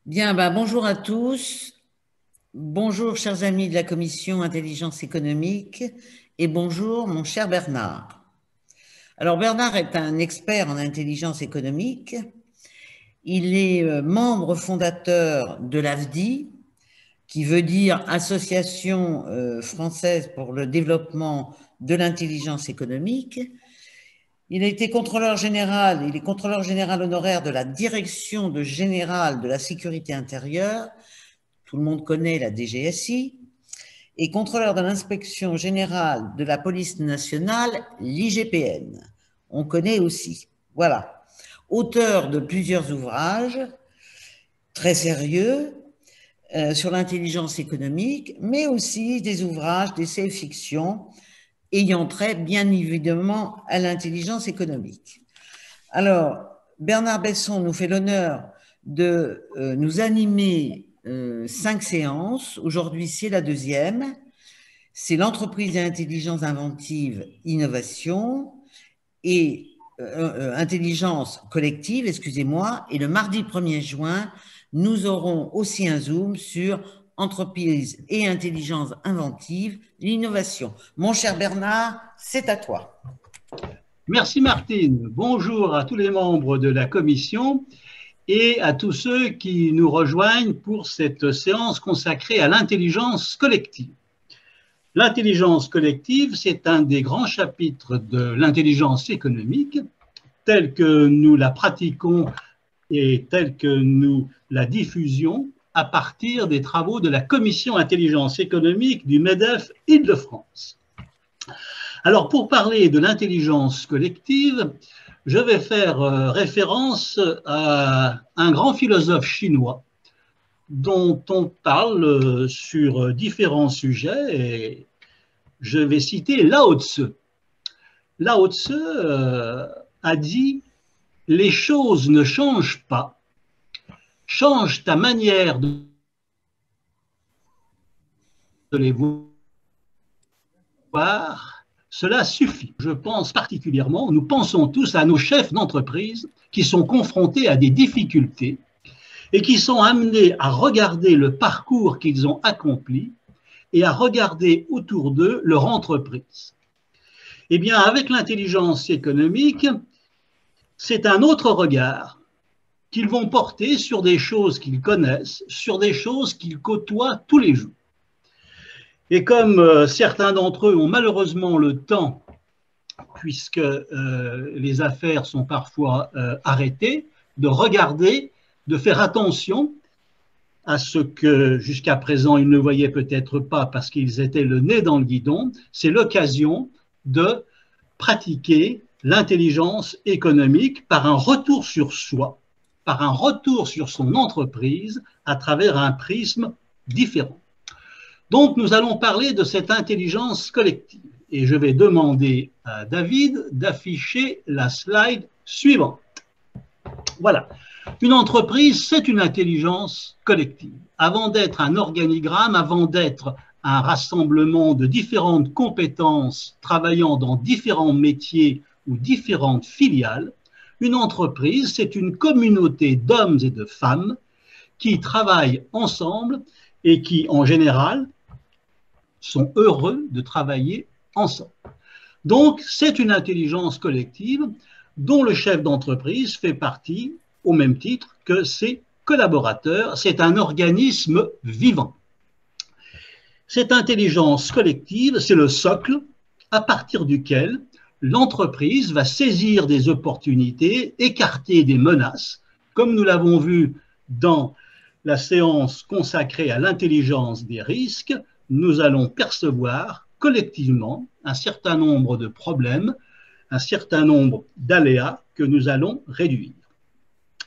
Bien, bonjour à tous. Bonjour, chers amis de la commission Intelligence économique, et bonjour, mon cher Bernard. Alors, Bernard est un expert en intelligence économique. Il est membre fondateur de l'AFDI, qui veut dire Association française pour le développement de l'intelligence économique. Il a été contrôleur général, il est contrôleur général honoraire de la Direction générale de la sécurité intérieure. Tout le monde connaît la DGSI, et contrôleur de l'inspection générale de la police nationale, l'IGPN. On connaît aussi. Voilà. Auteur de plusieurs ouvrages très sérieux sur l'intelligence économique, mais aussi des ouvrages d'essais fiction ayant trait bien évidemment à l'intelligence économique. Alors, Bernard Besson nous fait l'honneur de nous animer 5 séances. Aujourd'hui, c'est la deuxième. C'est l'entreprise et intelligence inventive, innovation et intelligence collective, excusez-moi. Et le mardi 1er juin, nous aurons aussi un Zoom sur entreprise et intelligence inventive, l'innovation. Mon cher Bernard, c'est à toi. Merci Martine. Bonjour à tous les membres de la commission et à tous ceux qui nous rejoignent pour cette séance consacrée à l'intelligence collective. L'intelligence collective, c'est un des grands chapitres de l'intelligence économique, telle que nous la pratiquons et telle que nous la diffusions à partir des travaux de la commission intelligence économique du MEDEF Île-de-France. Alors, pour parler de l'intelligence collective, je vais faire référence à un grand philosophe chinois dont on parle sur différents sujets et je vais citer Lao Tzu. Lao Tzu a dit « Les choses ne changent pas, change ta manière de les voir, cela suffit. » Je pense particulièrement, nous pensons tous à nos chefs d'entreprise qui sont confrontés à des difficultés et qui sont amenés à regarder le parcours qu'ils ont accompli et à regarder autour d'eux leur entreprise. Eh bien, avec l'intelligence économique, c'est un autre regard qu'ils vont porter sur des choses qu'ils connaissent, sur des choses qu'ils côtoient tous les jours. Et comme certains d'entre eux ont malheureusement le temps, puisque les affaires sont parfois arrêtées, de regarder, de faire attention à ce que jusqu'à présent ils ne voyaient peut-être pas parce qu'ils étaient le nez dans le guidon, c'est l'occasion de pratiquer l'intelligence économique par un retour sur soi, par un retour sur son entreprise à travers un prisme différent. Donc, nous allons parler de cette intelligence collective. Et je vais demander à David d'afficher la slide suivante. Voilà. Une entreprise, c'est une intelligence collective. Avant d'être un organigramme, avant d'être un rassemblement de différentes compétences travaillant dans différents métiers ou différentes filiales, une entreprise, c'est une communauté d'hommes et de femmes qui travaillent ensemble et qui, en général, sont heureux de travailler ensemble. Donc, c'est une intelligence collective dont le chef d'entreprise fait partie au même titre que ses collaborateurs. C'est un organisme vivant. Cette intelligence collective, c'est le socle à partir duquel l'entreprise va saisir des opportunités, écarter des menaces, comme nous l'avons vu dans la séance consacrée à l'intelligence des risques. Nous allons percevoir collectivement un certain nombre de problèmes, un certain nombre d'aléas que nous allons réduire.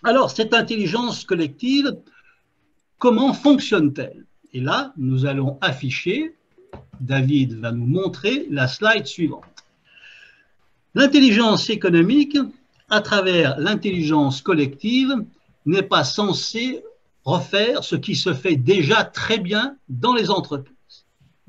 Alors, cette intelligence collective, comment fonctionne-t-elle? Et là, nous allons afficher, David va nous montrer la slide suivante. L'intelligence économique, à travers l'intelligence collective, n'est pas censée refaire ce qui se fait déjà très bien dans les entreprises.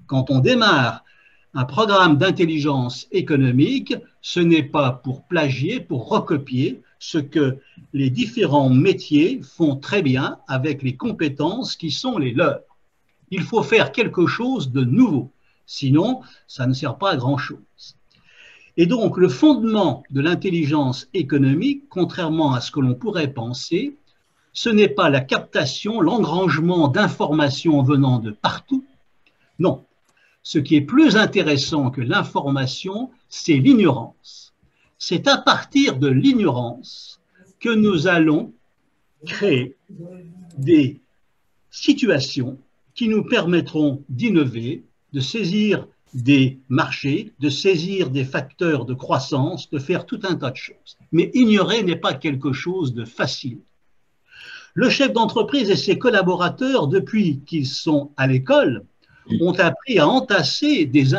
Quand on démarre un programme d'intelligence économique, ce n'est pas pour plagier, pour recopier, ce que les différents métiers font très bien avec les compétences qui sont les leurs. Il faut faire quelque chose de nouveau, sinon ça ne sert pas à grand-chose. Et donc le fondement de l'intelligence économique, contrairement à ce que l'on pourrait penser, ce n'est pas la captation, l'engrangement d'informations venant de partout. Non, ce qui est plus intéressant que l'information, c'est l'ignorance. C'est à partir de l'ignorance que nous allons créer des situations qui nous permettront d'innover, de saisir des marchés, de saisir des facteurs de croissance, de faire tout un tas de choses. Mais ignorer n'est pas quelque chose de facile. Le chef d'entreprise et ses collaborateurs, depuis qu'ils sont à l'école, ont appris à entasser des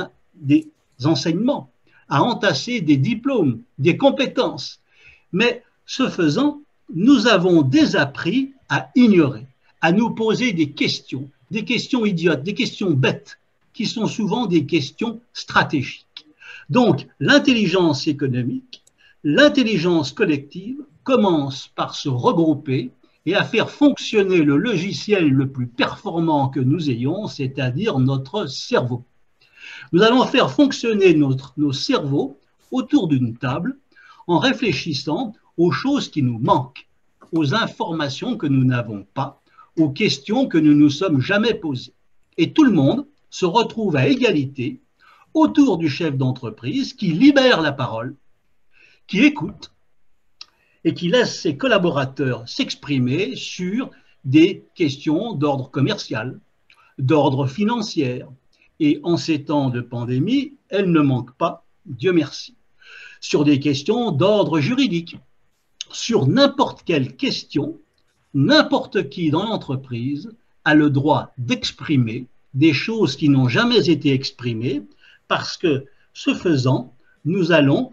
enseignements, à entasser des diplômes, des compétences. Mais ce faisant, nous avons désappris à ignorer, à nous poser des questions idiotes, des questions bêtes, qui sont souvent des questions stratégiques. Donc, l'intelligence économique, l'intelligence collective commence par se regrouper et à faire fonctionner le logiciel le plus performant que nous ayons, c'est-à-dire notre cerveau. Nous allons faire fonctionner nos cerveaux autour d'une table en réfléchissant aux choses qui nous manquent, aux informations que nous n'avons pas, aux questions que nous ne nous sommes jamais posées. Et tout le monde se retrouve à égalité autour du chef d'entreprise qui libère la parole, qui écoute et qui laisse ses collaborateurs s'exprimer sur des questions d'ordre commercial, d'ordre financier. Et en ces temps de pandémie, elles ne manquent pas, Dieu merci. Sur des questions d'ordre juridique, sur n'importe quelle question, n'importe qui dans l'entreprise a le droit d'exprimer des choses qui n'ont jamais été exprimées parce que, ce faisant, nous allons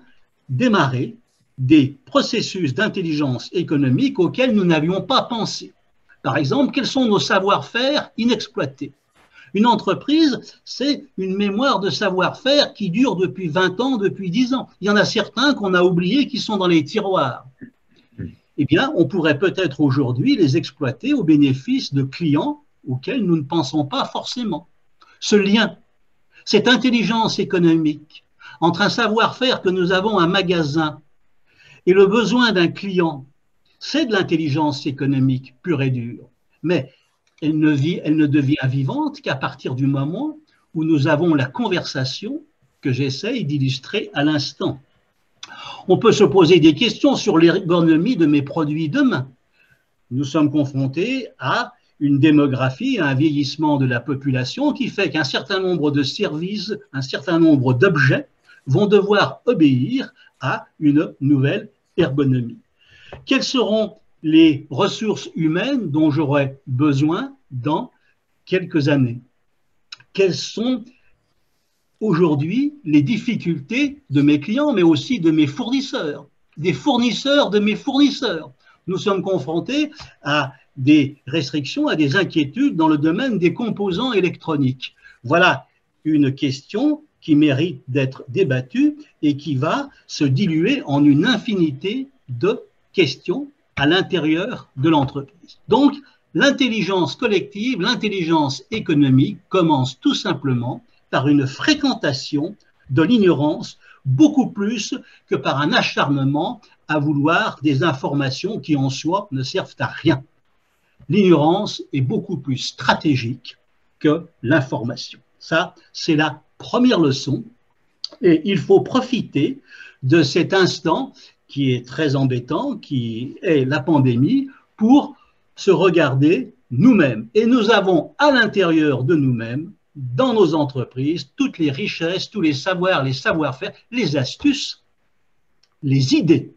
démarrer des processus d'intelligence économique auxquels nous n'avions pas pensé. Par exemple, quels sont nos savoir-faire inexploités? Une entreprise, c'est une mémoire de savoir-faire qui dure depuis 20 ans, depuis 10 ans. Il y en a certains qu'on a oubliés qui sont dans les tiroirs. Eh bien, on pourrait peut-être aujourd'hui les exploiter au bénéfice de clients auxquels nous ne pensons pas forcément. Ce lien, cette intelligence économique entre un savoir-faire que nous avons à un magasin et le besoin d'un client, c'est de l'intelligence économique pure et dure. Mais elle ne devient vivante qu'à partir du moment où nous avons la conversation que j'essaye d'illustrer à l'instant. On peut se poser des questions sur l'ergonomie de mes produits demain. Nous sommes confrontés à une démographie, à un vieillissement de la population qui fait qu'un certain nombre de services, un certain nombre d'objets vont devoir obéir à une nouvelle ergonomie. Quelles seront les ressources humaines dont j'aurai besoin dans quelques années? Quelles sont aujourd'hui les difficultés de mes clients, mais aussi de mes fournisseurs, des fournisseurs de mes fournisseurs? Nous sommes confrontés à des restrictions, à des inquiétudes dans le domaine des composants électroniques. Voilà une question qui mérite d'être débattue et qui va se diluer en une infinité de questions à l'intérieur de l'entreprise. Donc, l'intelligence collective, l'intelligence économique commence tout simplement par une fréquentation de l'ignorance beaucoup plus que par un acharnement à vouloir des informations qui en soi ne servent à rien. L'ignorance est beaucoup plus stratégique que l'information. Ça, c'est la première leçon. Et il faut profiter de cet instant qui est très embêtant, qui est la pandémie, pour se regarder nous-mêmes. Et nous avons à l'intérieur de nous-mêmes, dans nos entreprises, toutes les richesses, tous les savoirs, les savoir-faire, les astuces, les idées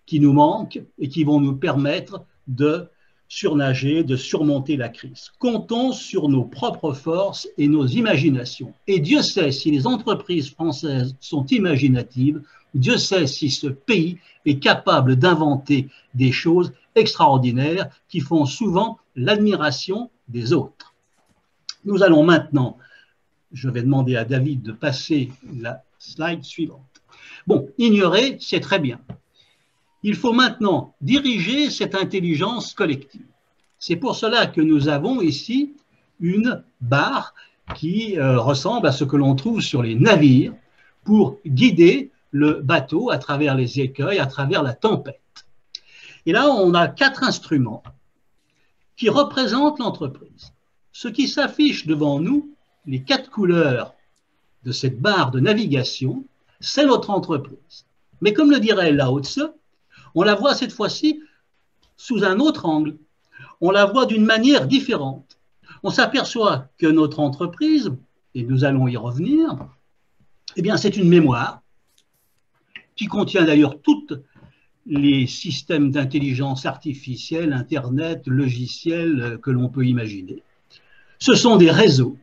qui nous manquent et qui vont nous permettre de surnager, de surmonter la crise. Comptons sur nos propres forces et nos imaginations. Et Dieu sait si les entreprises françaises sont imaginatives, Dieu sait si ce pays est capable d'inventer des choses extraordinaires qui font souvent l'admiration des autres. Nous allons maintenant, je vais demander à David de passer la slide suivante. Bon, ignorer, c'est très bien. Il faut maintenant diriger cette intelligence collective. C'est pour cela que nous avons ici une barre qui ressemble à ce que l'on trouve sur les navires pour guider le bateau à travers les écueils, à travers la tempête. Et là, on a 4 instruments qui représentent l'entreprise. Ce qui s'affiche devant nous, les 4 couleurs de cette barre de navigation, c'est notre entreprise. Mais comme le dirait Lao Tse, on la voit cette fois-ci sous un autre angle. On la voit d'une manière différente. On s'aperçoit que notre entreprise, et nous allons y revenir, eh bien, c'est une mémoire qui contient d'ailleurs tous les systèmes d'intelligence artificielle, Internet, logiciels que l'on peut imaginer. Ce sont des réseaux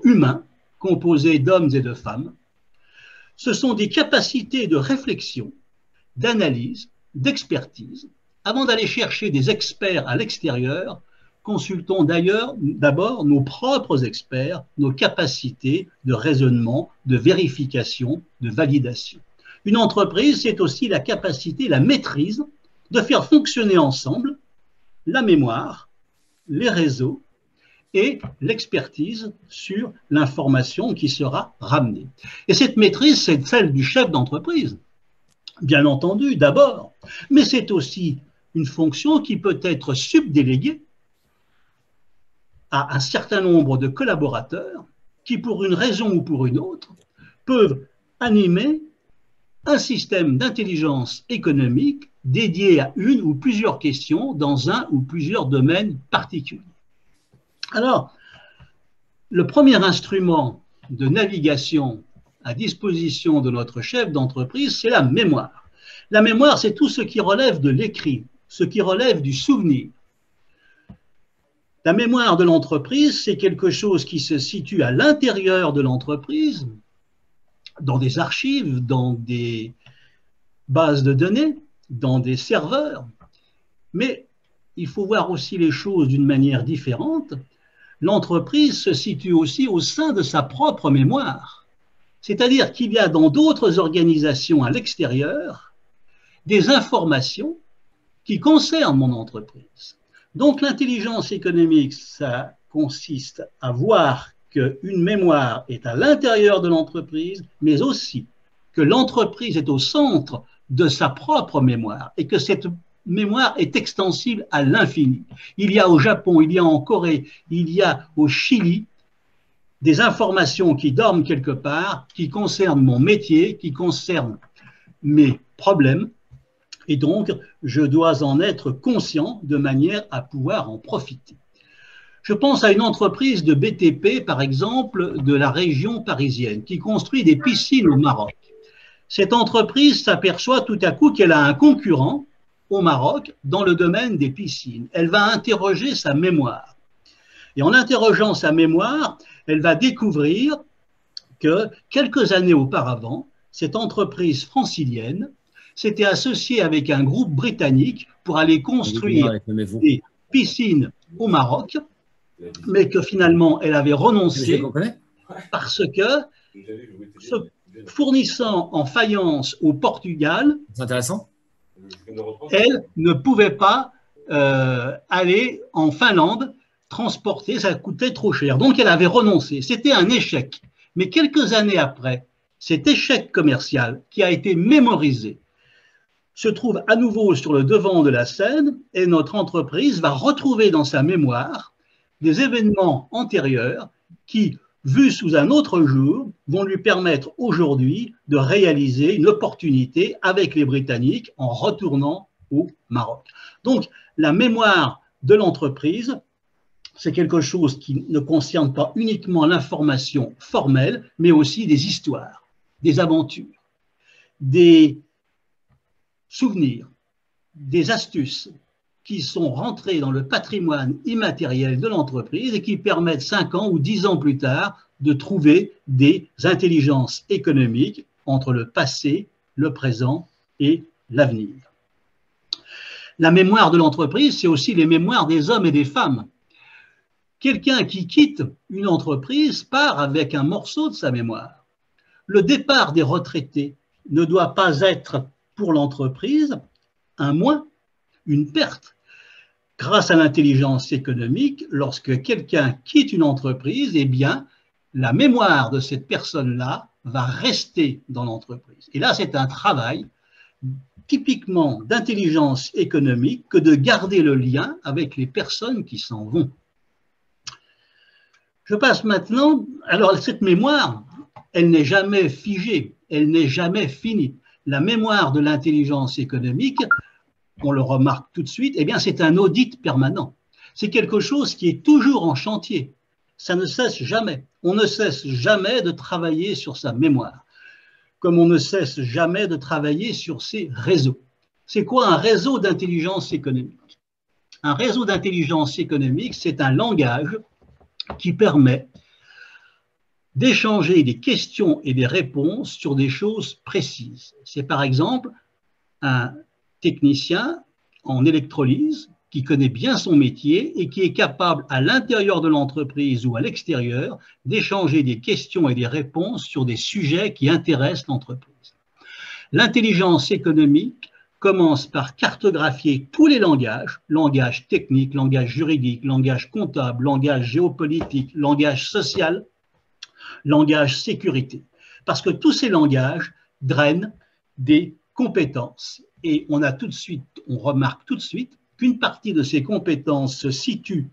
humains composés d'hommes et de femmes. Ce sont des capacités de réflexion, d'analyse, d'expertise. Avant d'aller chercher des experts à l'extérieur, consultons d'ailleurs d'abord nos propres experts, nos capacités de raisonnement, de vérification, de validation. Une entreprise, c'est aussi la capacité, la maîtrise de faire fonctionner ensemble la mémoire, les réseaux et l'expertise sur l'information qui sera ramenée. Et cette maîtrise, c'est celle du chef d'entreprise, bien entendu, d'abord, mais c'est aussi une fonction qui peut être subdéléguée à un certain nombre de collaborateurs qui, pour une raison ou pour une autre, peuvent animer un système d'intelligence économique dédié à une ou plusieurs questions dans un ou plusieurs domaines particuliers. Alors, le premier instrument de navigation à disposition de notre chef d'entreprise, c'est la mémoire. La mémoire, c'est tout ce qui relève de l'écrit, ce qui relève du souvenir. La mémoire de l'entreprise, c'est quelque chose qui se situe à l'intérieur de l'entreprise, dans des archives, dans des bases de données, dans des serveurs. Mais il faut voir aussi les choses d'une manière différente. L'entreprise se situe aussi au sein de sa propre mémoire. C'est-à-dire qu'il y a dans d'autres organisations à l'extérieur des informations qui concernent mon entreprise. Donc l'intelligence économique, ça consiste à voir qu'une mémoire est à l'intérieur de l'entreprise, mais aussi que l'entreprise est au centre de sa propre mémoire et que cette mémoire est extensible à l'infini. Il y a au Japon, il y a en Corée, il y a au Chili des informations qui dorment quelque part, qui concernent mon métier, qui concernent mes problèmes, et donc je dois en être conscient de manière à pouvoir en profiter. Je pense à une entreprise de BTP, par exemple, de la région parisienne, qui construit des piscines au Maroc. Cette entreprise s'aperçoit tout à coup qu'elle a un concurrent au Maroc dans le domaine des piscines. Elle va interroger sa mémoire. Et en interrogeant sa mémoire, elle va découvrir que quelques années auparavant, cette entreprise francilienne s'était associée avec un groupe britannique pour aller construire des piscines au Maroc, mais que finalement elle avait renoncé parce que, se fournissant en faïence au Portugal, elle ne pouvait pas aller en Finlande transporter, ça coûtait trop cher. Donc elle avait renoncé. C'était un échec. Mais quelques années après, cet échec commercial qui a été mémorisé se trouve à nouveau sur le devant de la scène et notre entreprise va retrouver dans sa mémoire des événements antérieurs qui, vus sous un autre jour, vont lui permettre aujourd'hui de réaliser une opportunité avec les Britanniques en retournant au Maroc. Donc, la mémoire de l'entreprise, c'est quelque chose qui ne concerne pas uniquement l'information formelle, mais aussi des histoires, des aventures, des souvenirs, des astuces qui sont rentrés dans le patrimoine immatériel de l'entreprise et qui permettent 5 ans ou 10 ans plus tard de trouver des intelligences économiques entre le passé, le présent et l'avenir. La mémoire de l'entreprise, c'est aussi les mémoires des hommes et des femmes. Quelqu'un qui quitte une entreprise part avec un morceau de sa mémoire. Le départ des retraités ne doit pas être pour l'entreprise un moins, une perte. Grâce à l'intelligence économique, lorsque quelqu'un quitte une entreprise, eh bien, la mémoire de cette personne-là va rester dans l'entreprise. Et là, c'est un travail typiquement d'intelligence économique que de garder le lien avec les personnes qui s'en vont. Je passe maintenant, alors cette mémoire, elle n'est jamais figée, elle n'est jamais finie. La mémoire de l'intelligence économique, on le remarque tout de suite, eh bien c'est un audit permanent. C'est quelque chose qui est toujours en chantier. Ça ne cesse jamais. On ne cesse jamais de travailler sur sa mémoire, comme on ne cesse jamais de travailler sur ses réseaux. C'est quoi un réseau d'intelligence économique? Un réseau d'intelligence économique, c'est un langage qui permet d'échanger des questions et des réponses sur des choses précises. C'est par exemple un technicien en électrolyse qui connaît bien son métier et qui est capable à l'intérieur de l'entreprise ou à l'extérieur d'échanger des questions et des réponses sur des sujets qui intéressent l'entreprise. L'intelligence économique commence par cartographier tous les langages, langage technique, langage juridique, langage comptable, langage géopolitique, langage social, langage sécurité. Parce que tous ces langages drainent des compétences. Et on remarque tout de suite qu'une partie de ces compétences se situe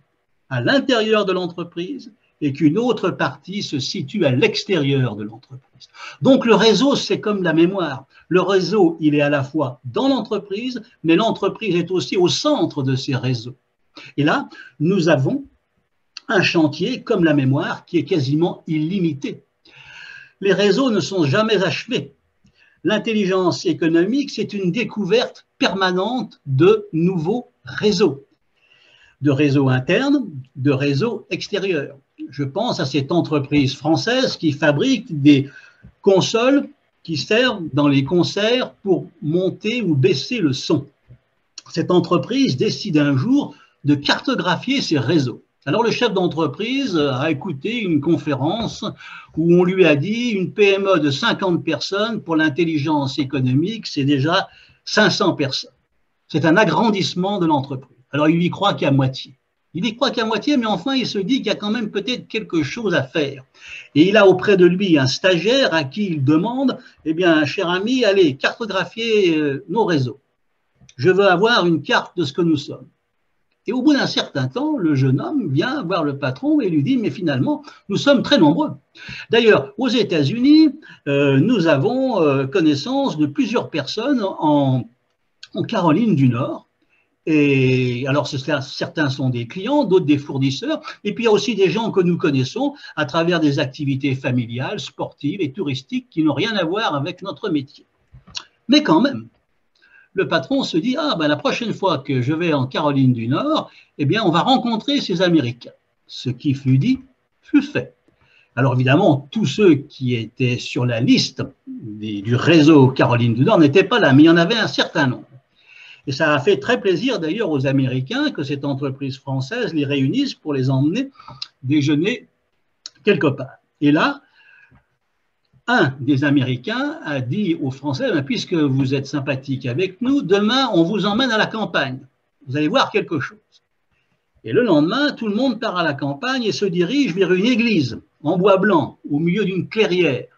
à l'intérieur de l'entreprise et qu'une autre partie se situe à l'extérieur de l'entreprise. Donc le réseau, c'est comme la mémoire. Le réseau, il est à la fois dans l'entreprise, mais l'entreprise est aussi au centre de ces réseaux. Et là, nous avons un chantier comme la mémoire qui est quasiment illimité. Les réseaux ne sont jamais achevés. L'intelligence économique, c'est une découverte permanente de nouveaux réseaux, de réseaux internes, de réseaux extérieurs. Je pense à cette entreprise française qui fabrique des consoles qui servent dans les concerts pour monter ou baisser le son. Cette entreprise décide un jour de cartographier ses réseaux. Alors le chef d'entreprise a écouté une conférence où on lui a dit une PME de 50 personnes pour l'intelligence économique, c'est déjà 500 personnes. C'est un agrandissement de l'entreprise. Alors il y croit qu'à moitié. Il y croit qu'à moitié, mais enfin il se dit qu'il y a quand même peut-être quelque chose à faire. Et il a auprès de lui un stagiaire à qui il demande, eh bien, cher ami, allez, cartographier nos réseaux. Je veux avoir une carte de ce que nous sommes. Et au bout d'un certain temps, le jeune homme vient voir le patron et lui dit, mais finalement, nous sommes très nombreux. D'ailleurs, aux États-Unis, nous avons connaissance de plusieurs personnes en Caroline du Nord. Et alors, certains sont des clients, d'autres des fournisseurs. Et puis, il y a aussi des gens que nous connaissons à travers des activités familiales, sportives et touristiques qui n'ont rien à voir avec notre métier. Mais quand même, le patron se dit, ah ben la prochaine fois que je vais en Caroline du Nord, eh bien on va rencontrer ces Américains. Ce qui fut dit, fut fait. Alors évidemment, tous ceux qui étaient sur la liste du réseau Caroline du Nord n'étaient pas là, mais il y en avait un certain nombre. Et ça a fait très plaisir d'ailleurs aux Américains que cette entreprise française les réunisse pour les emmener déjeuner quelque part. Et là, un des Américains a dit aux Français, puisque vous êtes sympathiques avec nous, demain on vous emmène à la campagne. Vous allez voir quelque chose. Et le lendemain, tout le monde part à la campagne et se dirige vers une église en bois blanc, au milieu d'une clairière.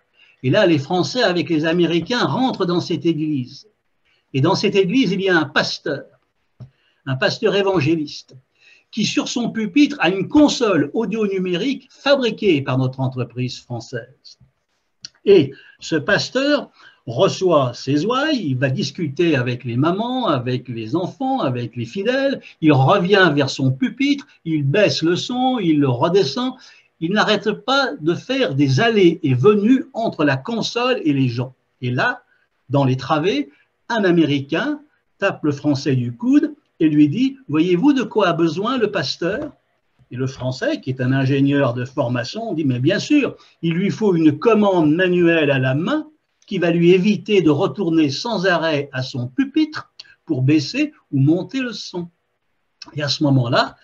Et là, les Français avec les Américains rentrent dans cette église. Et dans cette église, il y a un pasteur évangéliste, qui sur son pupitre a une console audio-numérique fabriquée par notre entreprise française. Et ce pasteur reçoit ses ouailles, il va discuter avec les mamans, avec les enfants, avec les fidèles, il revient vers son pupitre, il baisse le son, il le redescend, il n'arrête pas de faire des allées et venues entre la console et les gens. Et là, dans les travées, un Américain tape le Français du coude et lui dit « Voyez-vous de quoi a besoin le pasteur ?» Et le Français, qui est un ingénieur de formation, dit « Mais bien sûr, il lui faut une commande manuelle à la main qui va lui éviter de retourner sans arrêt à son pupitre pour baisser ou monter le son. » Et à ce moment-là,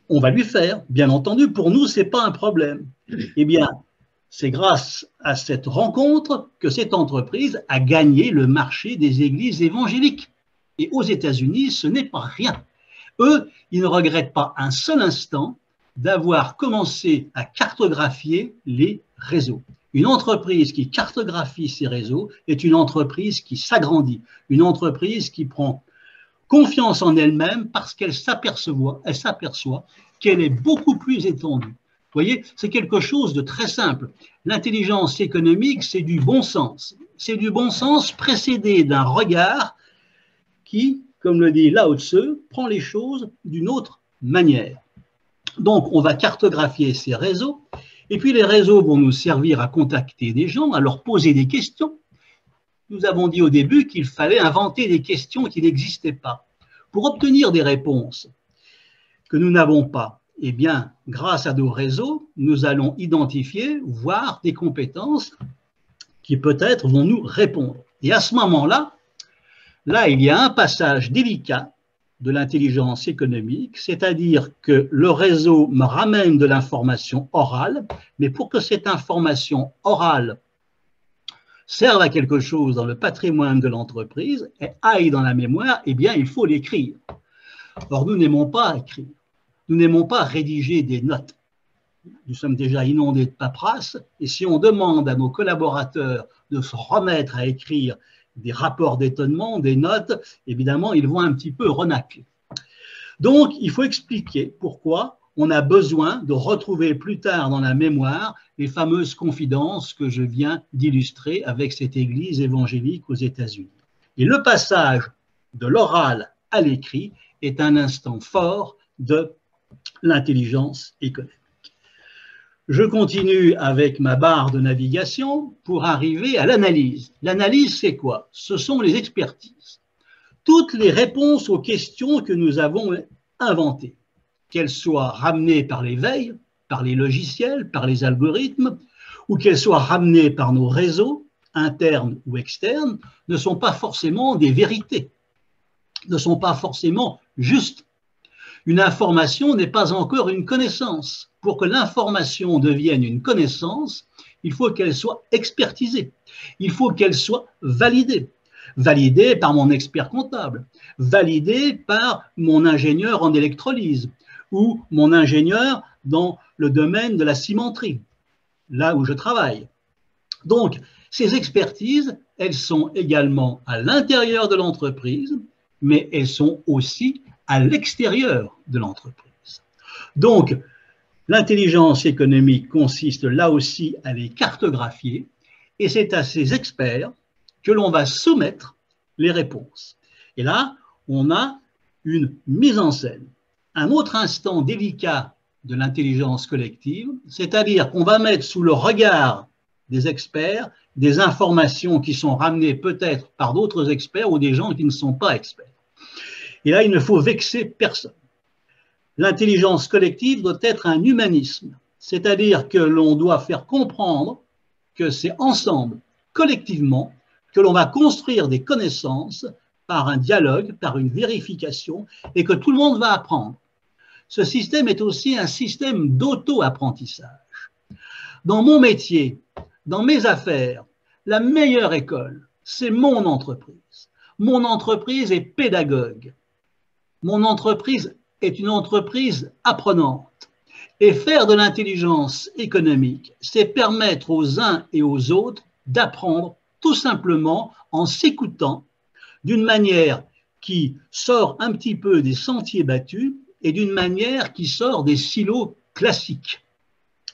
on va lui faire. Bien entendu, pour nous, ce n'est pas un problème. Eh bien, C'est grâce à cette rencontre que cette entreprise a gagné le marché des églises évangéliques. Et aux États-Unis, ce n'est pas rien. Eux, ils ne regrettent pas un seul instant d'avoir commencé à cartographier les réseaux. Une entreprise qui cartographie ses réseaux est une entreprise qui s'agrandit, une entreprise qui prend confiance en elle-même parce qu'elle s'aperçoit qu'elle est beaucoup plus étendue. Vous voyez, c'est quelque chose de très simple. L'intelligence économique, c'est du bon sens. C'est du bon sens précédé d'un regard qui, comme le dit Lao Tzu, prend les choses d'une autre manière. Donc, on va cartographier ces réseaux, et puis les réseaux vont nous servir à contacter des gens, à leur poser des questions. Nous avons dit au début qu'il fallait inventer des questions qui n'existaient pas. Pour obtenir des réponses que nous n'avons pas, eh bien, grâce à nos réseaux, nous allons identifier, voir des compétences qui peut-être vont nous répondre. Et à ce moment-là, il y a un passage délicat de l'intelligence économique, c'est-à-dire que le réseau me ramène de l'information orale, mais pour que cette information orale serve à quelque chose dans le patrimoine de l'entreprise et aille dans la mémoire, eh bien, il faut l'écrire. Or, nous n'aimons pas écrire. Nous n'aimons pas rédiger des notes. Nous sommes déjà inondés de paperasse, et si on demande à nos collaborateurs de se remettre à écrire des rapports d'étonnement, des notes, évidemment, ils vont un petit peu renacler. Donc, il faut expliquer pourquoi on a besoin de retrouver plus tard dans la mémoire les fameuses confidences que je viens d'illustrer avec cette église évangélique aux États-Unis. Et le passage de l'oral à l'écrit est un instant fort de l'intelligence économique. Je continue avec ma barre de navigation pour arriver à l'analyse. L'analyse, c'est quoi? Ce sont les expertises. Toutes les réponses aux questions que nous avons inventées, qu'elles soient ramenées par l'éveil, par les logiciels, par les algorithmes, ou qu'elles soient ramenées par nos réseaux, internes ou externes, ne sont pas forcément des vérités, ne sont pas forcément justes. Une information n'est pas encore une connaissance. Pour que l'information devienne une connaissance, il faut qu'elle soit expertisée. Il faut qu'elle soit validée. Validée par mon expert comptable, validée par mon ingénieur en électrolyse ou mon ingénieur dans le domaine de la cimenterie, là où je travaille. Donc, ces expertises, elles sont également à l'intérieur de l'entreprise, mais elles sont aussi à l'extérieur de l'entreprise. Donc, l'intelligence économique consiste là aussi à les cartographier et c'est à ces experts que l'on va soumettre les réponses. Et là, on a une mise en scène. Un autre instant délicat de l'intelligence collective, c'est-à-dire qu'on va mettre sous le regard des experts des informations qui sont ramenées peut-être par d'autres experts ou des gens qui ne sont pas experts. Et là, il ne faut vexer personne. L'intelligence collective doit être un humanisme, c'est-à-dire que l'on doit faire comprendre que c'est ensemble, collectivement, que l'on va construire des connaissances par un dialogue, par une vérification, et que tout le monde va apprendre. Ce système est aussi un système d'auto-apprentissage. Dans mon métier, dans mes affaires, la meilleure école, c'est mon entreprise. Mon entreprise est pédagogue. Mon entreprise est une entreprise apprenante. Et faire de l'intelligence économique, c'est permettre aux uns et aux autres d'apprendre tout simplement en s'écoutant d'une manière qui sort un petit peu des sentiers battus et d'une manière qui sort des silos classiques.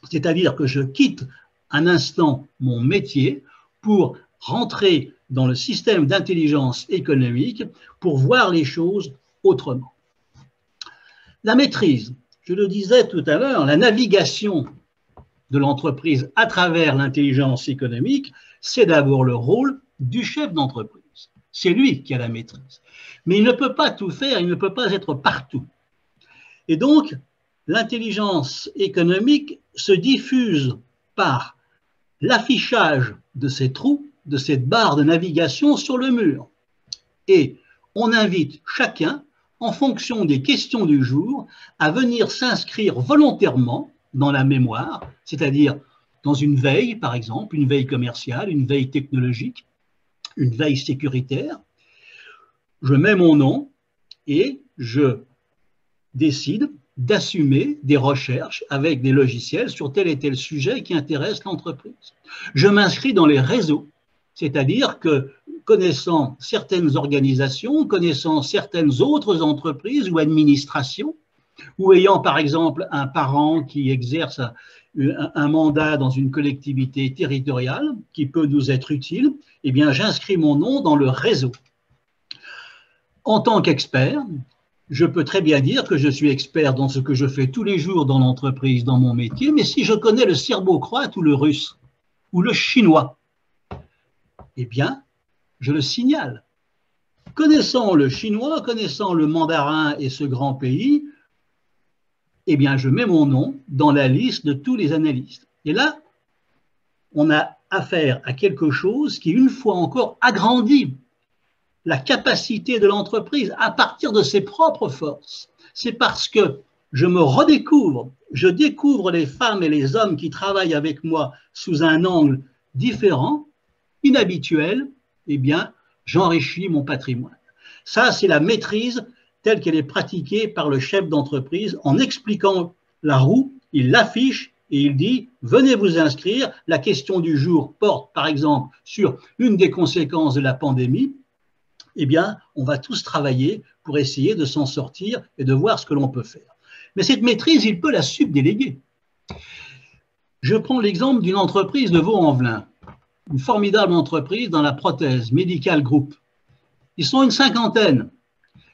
C'est-à-dire que je quitte un instant mon métier pour rentrer dans le système d'intelligence économique pour voir les choses autrement. La maîtrise, je le disais tout à l'heure, la navigation de l'entreprise à travers l'intelligence économique, c'est d'abord le rôle du chef d'entreprise. C'est lui qui a la maîtrise. Mais il ne peut pas tout faire, il ne peut pas être partout. Et donc, l'intelligence économique se diffuse par l'affichage de ces trous, de cette barre de navigation sur le mur. Et on invite chacun, en fonction des questions du jour, à venir s'inscrire volontairement dans la mémoire, c'est-à-dire dans une veille, par exemple, une veille commerciale, une veille technologique, une veille sécuritaire. Je mets mon nom et je décide d'assumer des recherches avec des logiciels sur tel et tel sujet qui intéresse l'entreprise. Je m'inscris dans les réseaux, c'est-à-dire que connaissant certaines organisations, connaissant certaines autres entreprises ou administrations, ou ayant par exemple un parent qui exerce un mandat dans une collectivité territoriale qui peut nous être utile, eh bien j'inscris mon nom dans le réseau. En tant qu'expert, je peux très bien dire que je suis expert dans ce que je fais tous les jours dans l'entreprise, dans mon métier, mais si je connais le serbo-croate ou le russe ou le chinois, eh bien, je le signale. Connaissant le chinois, connaissant le mandarin et ce grand pays, eh bien, je mets mon nom dans la liste de tous les analystes. Et là, on a affaire à quelque chose qui, une fois encore, agrandit la capacité de l'entreprise à partir de ses propres forces. C'est parce que je me redécouvre, je découvre les femmes et les hommes qui travaillent avec moi sous un angle différent, inhabituel, eh bien, j'enrichis mon patrimoine. Ça, c'est la maîtrise telle qu'elle est pratiquée par le chef d'entreprise en expliquant la roue, il l'affiche et il dit « Venez vous inscrire ». La question du jour porte, par exemple, sur une des conséquences de la pandémie. Eh bien, on va tous travailler pour essayer de s'en sortir et de voir ce que l'on peut faire. Mais cette maîtrise, il peut la subdéléguer. Je prends l'exemple d'une entreprise de Vaux-en-Velin, une formidable entreprise dans la prothèse, Medical Group. Ils sont une cinquantaine.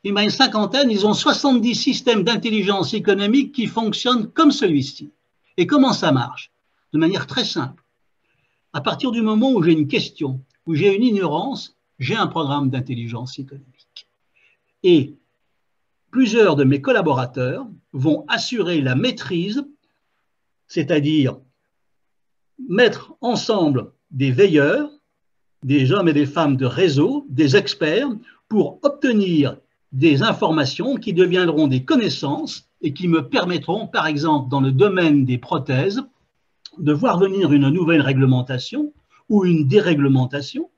Ils ont 70 systèmes d'intelligence économique qui fonctionnent comme celui-ci. Et comment ça marche? De manière très simple. À partir du moment où j'ai une question, où j'ai une ignorance, j'ai un programme d'intelligence économique. Et plusieurs de mes collaborateurs vont assurer la maîtrise, c'est-à-dire mettre ensemble des veilleurs, des hommes et des femmes de réseau, des experts, pour obtenir des informations qui deviendront des connaissances et qui me permettront, par exemple, dans le domaine des prothèses, de voir venir une nouvelle réglementation ou une déréglementation,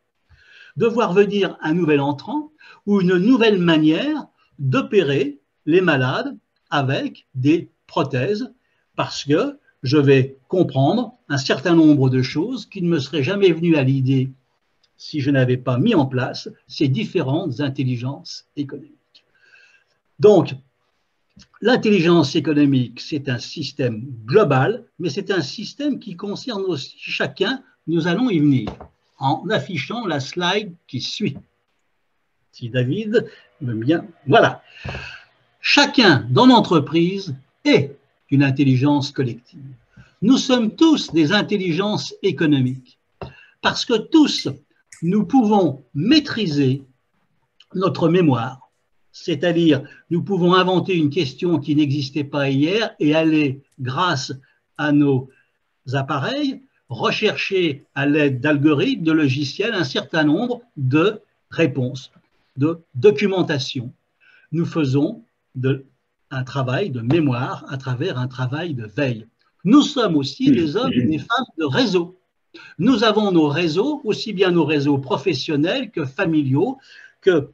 de voir venir un nouvel entrant ou une nouvelle manière d'opérer les malades avec des prothèses parce que je vais comprendre un certain nombre de choses qui ne me seraient jamais venues à l'idée si je n'avais pas mis en place ces différentes intelligences économiques. Donc, l'intelligence économique, c'est un système global, mais c'est un système qui concerne aussi chacun. Nous allons y venir en affichant la slide qui suit. Si David veut bien, voilà. Chacun dans l'entreprise est une intelligence collective. Nous sommes tous des intelligences économiques parce que tous, nous pouvons maîtriser notre mémoire, c'est-à-dire nous pouvons inventer une question qui n'existait pas hier et aller, grâce à nos appareils, rechercher à l'aide d'algorithmes, de logiciels, un certain nombre de réponses, de documentation. Nous faisons un travail de mémoire à travers un travail de veille. Nous sommes aussi des hommes et des femmes de réseau. Nous avons nos réseaux, aussi bien nos réseaux professionnels que familiaux, que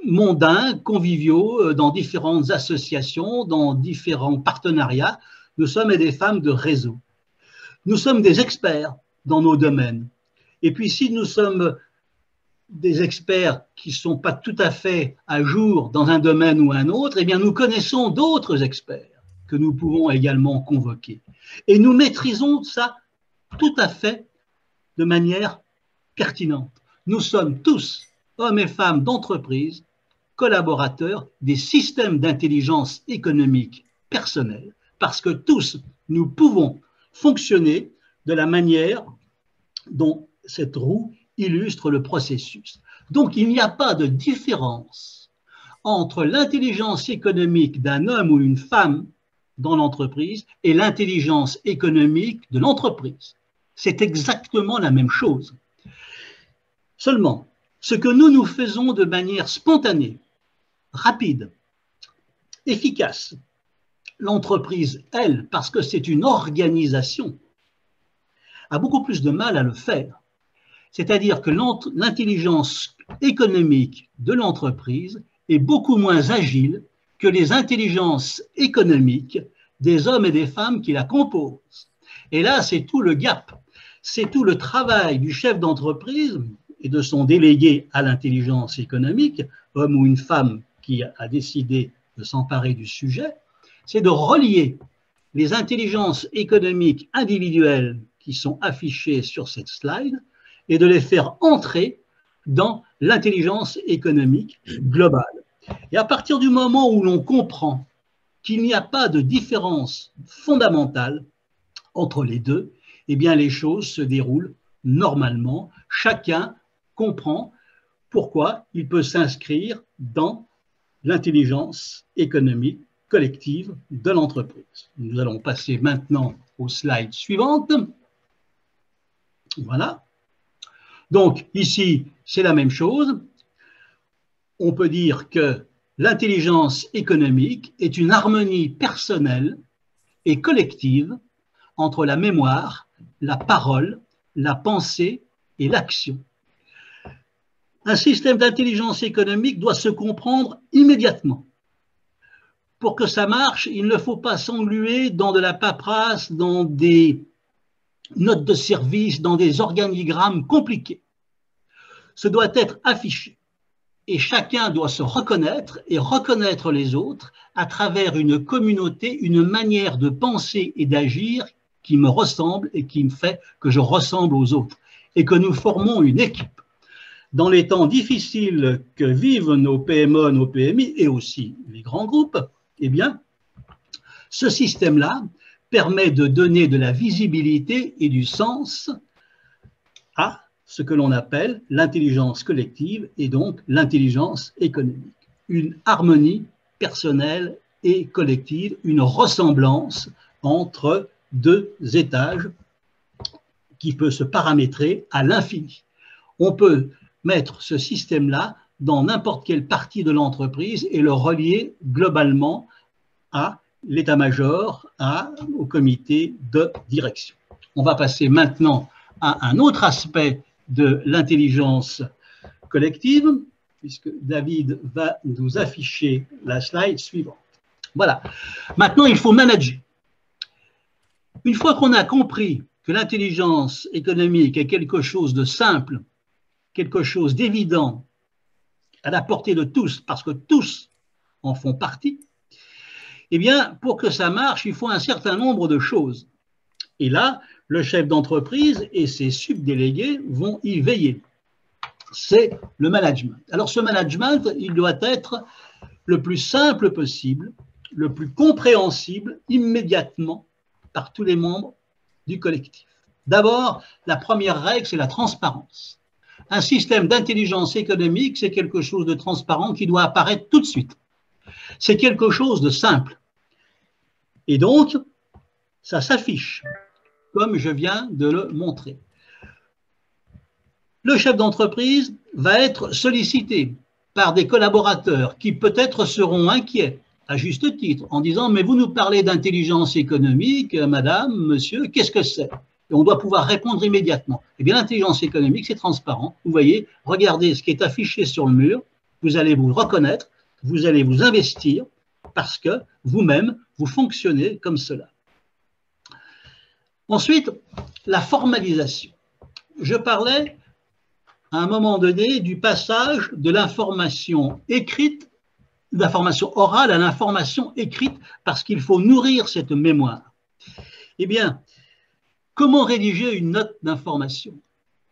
mondains, conviviaux, dans différentes associations, dans différents partenariats. Nous sommes des femmes de réseau. Nous sommes des experts dans nos domaines. Et puis si nous sommes des experts qui ne sont pas tout à fait à jour dans un domaine ou un autre, eh bien nous connaissons d'autres experts que nous pouvons également convoquer. Et nous maîtrisons ça tout à fait de manière pertinente. Nous sommes tous, hommes et femmes d'entreprise, collaborateurs des systèmes d'intelligence économique personnelle, parce que tous, nous pouvons fonctionner de la manière dont cette roue illustre le processus. Donc, il n'y a pas de différence entre l'intelligence économique d'un homme ou une femme dans l'entreprise et l'intelligence économique de l'entreprise. C'est exactement la même chose. Seulement, ce que nous faisons de manière spontanée, rapide, efficace, l'entreprise, elle, parce que c'est une organisation, a beaucoup plus de mal à le faire. C'est-à-dire que l'intelligence économique de l'entreprise est beaucoup moins agile que les intelligences économiques des hommes et des femmes qui la composent. Et là, c'est tout le gap, c'est tout le travail du chef d'entreprise et de son délégué à l'intelligence économique, homme ou une femme qui a décidé de s'emparer du sujet, c'est de relier les intelligences économiques individuelles qui sont affichées sur cette slide et de les faire entrer dans l'intelligence économique globale. Et à partir du moment où l'on comprend qu'il n'y a pas de différence fondamentale entre les deux, eh bien les choses se déroulent normalement. Chacun comprend pourquoi il peut s'inscrire dans l'intelligence économique collective de l'entreprise. Nous allons passer maintenant aux slides suivantes. Voilà. Donc ici, c'est la même chose. On peut dire que l'intelligence économique est une harmonie personnelle et collective entre la mémoire, la parole, la pensée et l'action. Un système d'intelligence économique doit se comprendre immédiatement. Pour que ça marche, il ne faut pas s'engluer dans de la paperasse, dans des notes de service, dans des organigrammes compliqués. Ce doit être affiché et chacun doit se reconnaître et reconnaître les autres à travers une communauté, une manière de penser et d'agir qui me ressemble et qui me fait que je ressemble aux autres et que nous formons une équipe. Dans les temps difficiles que vivent nos PME, nos PMI et aussi les grands groupes, eh bien, ce système-là permet de donner de la visibilité et du sens à ce que l'on appelle l'intelligence collective et donc l'intelligence économique. Une harmonie personnelle et collective, une ressemblance entre deux étages qui peut se paramétrer à l'infini. On peut mettre ce système-là dans n'importe quelle partie de l'entreprise et le relier globalement à l'état-major, au comité de direction. On va passer maintenant à un autre aspect de l'intelligence collective, puisque David va nous afficher la slide suivante. Voilà. Maintenant, il faut manager. Une fois qu'on a compris que l'intelligence économique est quelque chose de simple, quelque chose d'évident, à la portée de tous, parce que tous en font partie, eh bien, pour que ça marche, il faut un certain nombre de choses. Et là, le chef d'entreprise et ses subdélégués vont y veiller. C'est le management. Alors, ce management, il doit être le plus simple possible, le plus compréhensible immédiatement par tous les membres du collectif. D'abord, la première règle, c'est la transparence. Un système d'intelligence économique, c'est quelque chose de transparent qui doit apparaître tout de suite. C'est quelque chose de simple. Et donc, ça s'affiche, comme je viens de le montrer. Le chef d'entreprise va être sollicité par des collaborateurs qui peut-être seront inquiets, à juste titre, en disant « mais vous nous parlez d'intelligence économique, madame, monsieur, qu'est-ce que c'est ?» Et on doit pouvoir répondre immédiatement. Eh bien, l'intelligence économique, c'est transparent. Vous voyez, regardez ce qui est affiché sur le mur, vous allez vous reconnaître, vous allez vous investir parce que vous-même, vous fonctionnez comme cela. Ensuite, la formalisation. Je parlais à un moment donné du passage de l'information écrite, de l'information orale à l'information écrite, parce qu'il faut nourrir cette mémoire. Eh bien, comment rédiger une note d'information?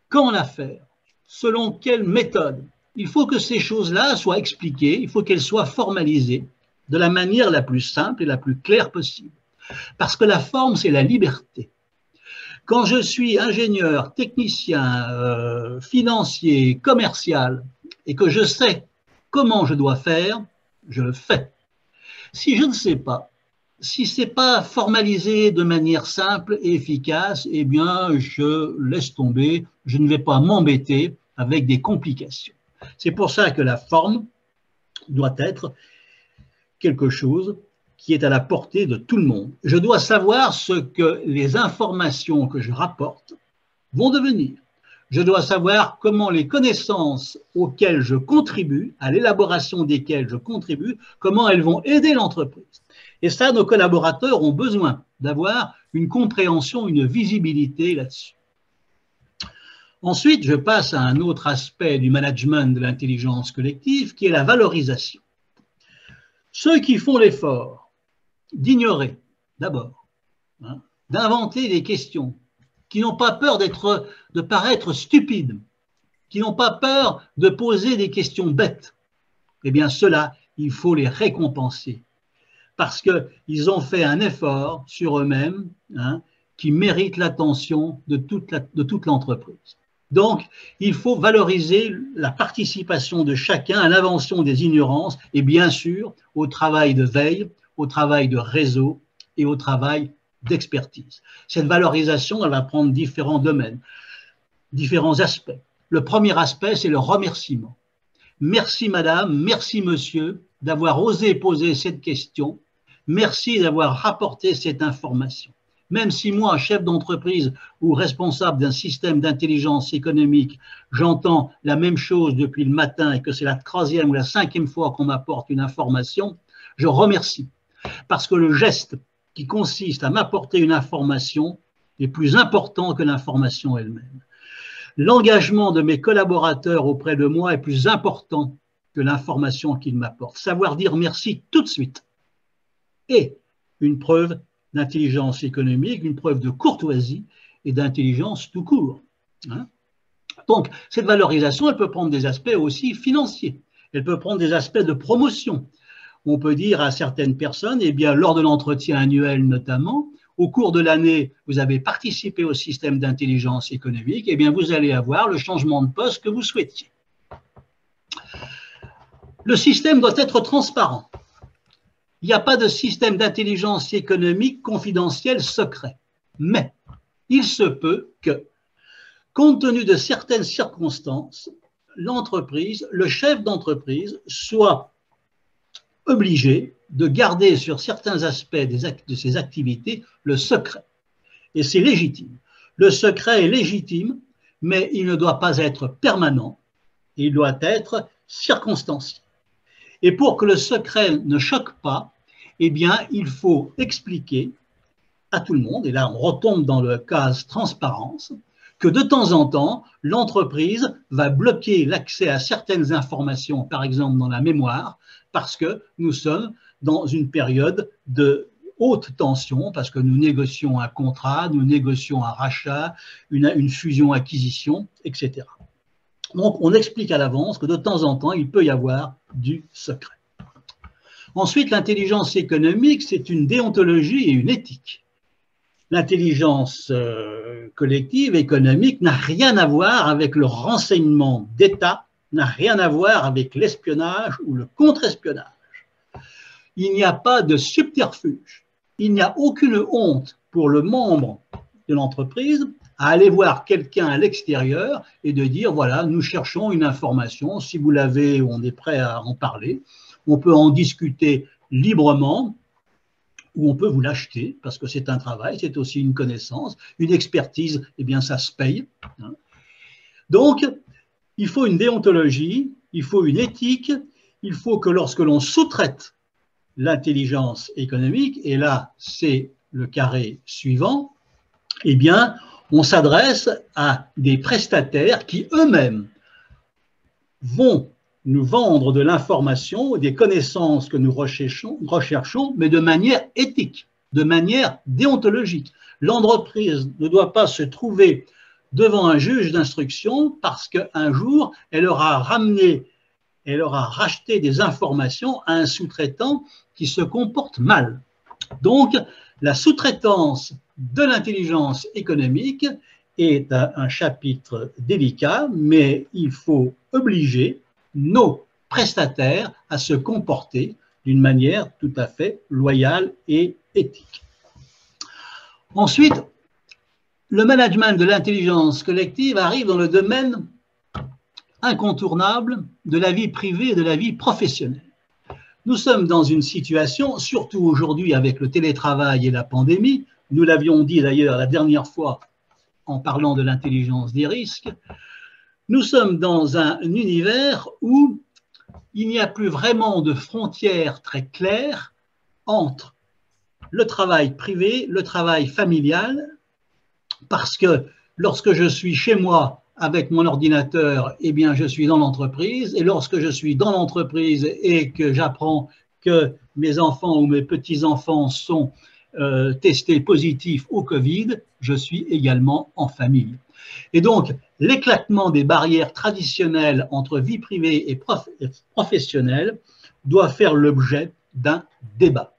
Quand la faire? Selon quelle méthode? Il faut que ces choses-là soient expliquées, il faut qu'elles soient formalisées de la manière la plus simple et la plus claire possible. Parce que la forme, c'est la liberté. Quand je suis ingénieur, technicien, financier, commercial, et que je sais comment je dois faire, je le fais. Si je ne sais pas, si ce n'est pas formalisé de manière simple et efficace, eh bien, je laisse tomber, je ne vais pas m'embêter avec des complications. C'est pour ça que la forme doit être quelque chose qui est à la portée de tout le monde. Je dois savoir ce que les informations que je rapporte vont devenir. Je dois savoir comment les connaissances auxquelles je contribue, à l'élaboration desquelles je contribue, comment elles vont aider l'entreprise. Et ça, nos collaborateurs ont besoin d'avoir une compréhension, une visibilité là-dessus. Ensuite, je passe à un autre aspect du management de l'intelligence collective, qui est la valorisation. Ceux qui font l'effort d'ignorer, d'abord, d'inventer des questions, qui n'ont pas peur de paraître stupides, qui n'ont pas peur de poser des questions bêtes, eh bien, ceux-là, il faut les récompenser parce qu'ils ont fait un effort sur eux-mêmes qui mérite l'attention de toute l'entreprise. Donc, il faut valoriser la participation de chacun à l'invention des ignorances et bien sûr au travail de veille, au travail de réseau et au travail d'expertise. Cette valorisation, elle va prendre différents domaines, différents aspects. Le premier aspect, c'est le remerciement. Merci madame, merci monsieur d'avoir osé poser cette question. Merci d'avoir rapporté cette information. Même si moi, chef d'entreprise ou responsable d'un système d'intelligence économique, j'entends la même chose depuis le matin et que c'est la 3e ou la 5e fois qu'on m'apporte une information, je remercie. Parce que le geste qui consiste à m'apporter une information est plus important que l'information elle-même. L'engagement de mes collaborateurs auprès de moi est plus important que l'information qu'ils m'apportent. Savoir dire merci tout de suite est une preuve d'intelligence économique, une preuve de courtoisie et d'intelligence tout court. Donc, cette valorisation, elle peut prendre des aspects aussi financiers. Elle peut prendre des aspects de promotion. On peut dire à certaines personnes, eh bien, lors de l'entretien annuel notamment, au cours de l'année, vous avez participé au système d'intelligence économique, eh bien, vous allez avoir le changement de poste que vous souhaitiez. Le système doit être transparent. Il n'y a pas de système d'intelligence économique confidentiel secret. Mais il se peut que, compte tenu de certaines circonstances, l'entreprise, le chef d'entreprise soit obligé de garder sur certains aspects de ses activités le secret. Et c'est légitime. Le secret est légitime, mais il ne doit pas être permanent, il doit être circonstanciel. Et pour que le secret ne choque pas, eh bien, il faut expliquer à tout le monde, et là on retombe dans le cas transparence, que de temps en temps, l'entreprise va bloquer l'accès à certaines informations, par exemple dans la mémoire, parce que nous sommes dans une période de haute tension, parce que nous négocions un contrat, nous négocions un rachat, une fusion-acquisition, etc. Donc, on explique à l'avance que de temps en temps, il peut y avoir du secret. Ensuite, l'intelligence économique, c'est une déontologie et une éthique. L'intelligence collective économique n'a rien à voir avec le renseignement d'État, n'a rien à voir avec l'espionnage ou le contre-espionnage. Il n'y a pas de subterfuge, il n'y a aucune honte pour le membre de l'entreprise à aller voir quelqu'un à l'extérieur et de dire, voilà, nous cherchons une information, si vous l'avez, on est prêt à en parler, on peut en discuter librement, ou on peut vous l'acheter, parce que c'est un travail, c'est aussi une connaissance, une expertise, eh bien ça se paye. Donc, il faut une déontologie, il faut une éthique, il faut que lorsque l'on sous-traite l'intelligence économique, et là c'est le carré suivant, eh bien on s'adresse à des prestataires qui eux-mêmes vont nous vendre de l'information, des connaissances que nous recherchons, mais de manière éthique, de manière déontologique. L'entreprise ne doit pas se trouver devant un juge d'instruction parce qu'un jour, elle aura racheté des informations à un sous-traitant qui se comporte mal. Donc, la sous-traitance de l'intelligence économique est un chapitre délicat, mais il faut obliger nos prestataires à se comporter d'une manière tout à fait loyale et éthique. Ensuite, le management de l'intelligence collective arrive dans le domaine incontournable de la vie privée et de la vie professionnelle. Nous sommes dans une situation, surtout aujourd'hui avec le télétravail et la pandémie, nous l'avions dit d'ailleurs la dernière fois en parlant de l'intelligence des risques, nous sommes dans un univers où il n'y a plus vraiment de frontières très claires entre le travail privé, le travail familial, parce que lorsque je suis chez moi avec mon ordinateur, eh bien, je suis dans l'entreprise, et lorsque je suis dans l'entreprise et que j'apprends que mes enfants ou mes petits-enfants sont testés positifs au Covid, je suis également en famille. Et donc, l'éclatement des barrières traditionnelles entre vie privée et professionnelle doit faire l'objet d'un débat.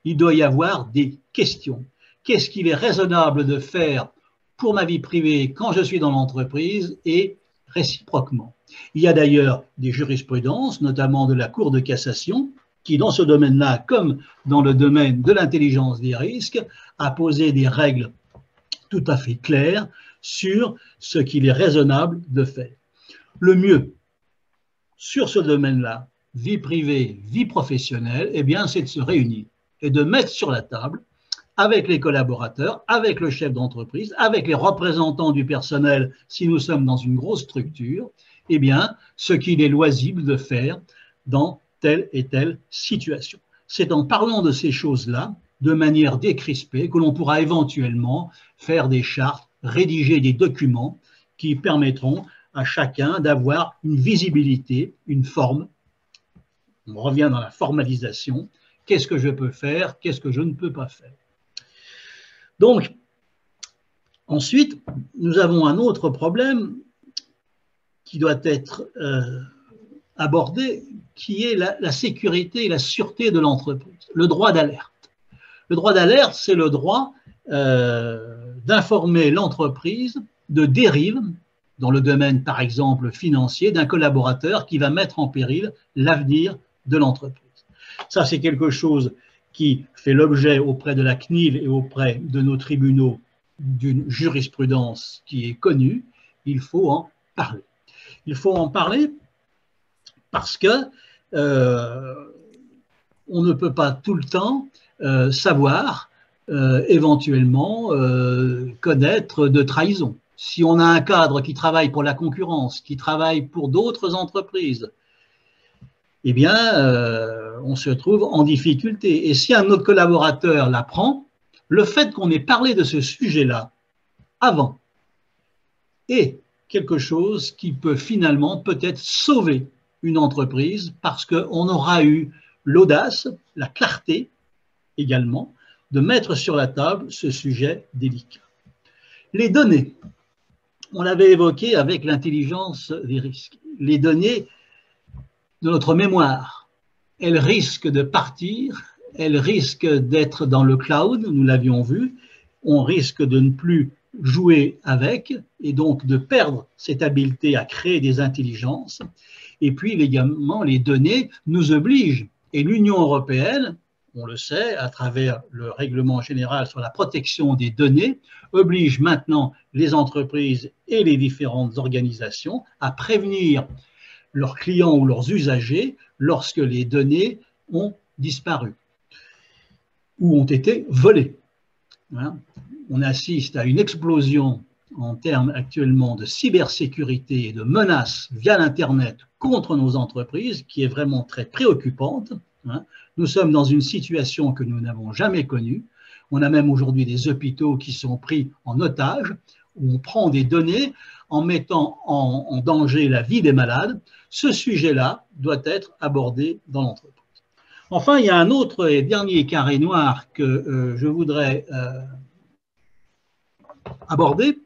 Il doit y avoir des questions. Qu'est-ce qu'il est raisonnable de faire pour ma vie privée quand je suis dans l'entreprise et réciproquement? Il y a d'ailleurs des jurisprudences, notamment de la Cour de cassation, qui dans ce domaine-là, comme dans le domaine de l'intelligence des risques, a posé des règles tout à fait claires sur ce qu'il est raisonnable de faire. Le mieux sur ce domaine-là, vie privée, vie professionnelle, eh bien, c'est de se réunir et de mettre sur la table avec les collaborateurs, avec le chef d'entreprise, avec les représentants du personnel, si nous sommes dans une grosse structure, eh bien, ce qu'il est loisible de faire dans telle et telle situation. C'est en parlant de ces choses-là, de manière décrispée, que l'on pourra éventuellement faire des chartes, rédiger des documents qui permettront à chacun d'avoir une visibilité, une forme. On revient dans la formalisation. Qu'est-ce que je peux faire? Qu'est-ce que je ne peux pas faire? Donc, ensuite, nous avons un autre problème qui doit être abordé, qui est la sécurité et la sûreté de l'entreprise, le droit d'alerte. Le droit d'alerte, c'est le droit d'informer l'entreprise de dérives dans le domaine, par exemple, financier, d'un collaborateur qui va mettre en péril l'avenir de l'entreprise. Ça, c'est quelque chose qui fait l'objet auprès de la CNIL et auprès de nos tribunaux d'une jurisprudence qui est connue. Il faut en parler. Il faut en parler parce que on ne peut pas tout le temps savoir, éventuellement, connaître de trahison. Si on a un cadre qui travaille pour la concurrence, qui travaille pour d'autres entreprises, eh bien, on se trouve en difficulté. Et si un autre collaborateur l'apprend, le fait qu'on ait parlé de ce sujet-là avant est quelque chose qui peut finalement peut-être sauver une entreprise parce qu'on aura eu l'audace, la clarté également, de mettre sur la table ce sujet délicat. Les données, on l'avait évoqué avec l'intelligence des risques. Les données de notre mémoire, elles risquent de partir, elles risquent d'être dans le cloud, nous l'avions vu, on risque de ne plus jouer avec et donc de perdre cette habileté à créer des intelligences. Et puis également, les données nous obligent, et l'Union européenne, on le sait, à travers le règlement général sur la protection des données, oblige maintenant les entreprises et les différentes organisations à prévenir leurs clients ou leurs usagers lorsque les données ont disparu ou ont été volées. Hein? On assiste à une explosion en termes actuellement de cybersécurité et de menaces via l'Internet contre nos entreprises qui est vraiment très préoccupante. Hein? Nous sommes dans une situation que nous n'avons jamais connue. On a même aujourd'hui des hôpitaux qui sont pris en otage, où on prend des données en mettant en danger la vie des malades. Ce sujet-là doit être abordé dans l'entreprise. Enfin, il y a un autre et dernier carré noir que je voudrais aborder,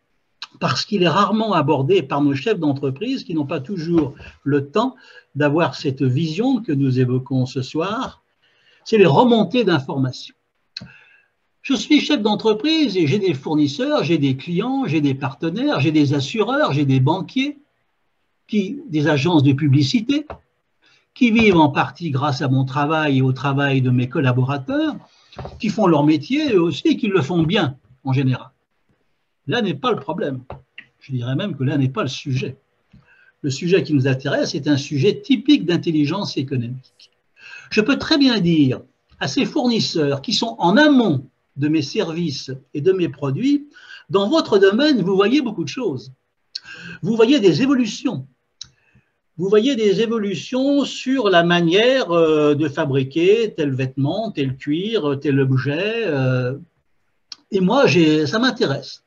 parce qu'il est rarement abordé par nos chefs d'entreprise qui n'ont pas toujours le temps d'avoir cette vision que nous évoquons ce soir, c'est les remontées d'informations. Je suis chef d'entreprise et j'ai des fournisseurs, j'ai des clients, j'ai des partenaires, j'ai des assureurs, j'ai des banquiers, des agences de publicité, qui vivent en partie grâce à mon travail et au travail de mes collaborateurs, qui font leur métier eux aussi et qui le font bien en général. Là n'est pas le problème. Je dirais même que là n'est pas le sujet. Le sujet qui nous intéresse est un sujet typique d'intelligence économique. Je peux très bien dire à ces fournisseurs qui sont en amont de mes services et de mes produits, Dans votre domaine, vous voyez beaucoup de choses. Vous voyez des évolutions. Vous voyez des évolutions sur la manière de fabriquer tel vêtement, tel cuir, tel objet. Et moi, ça m'intéresse.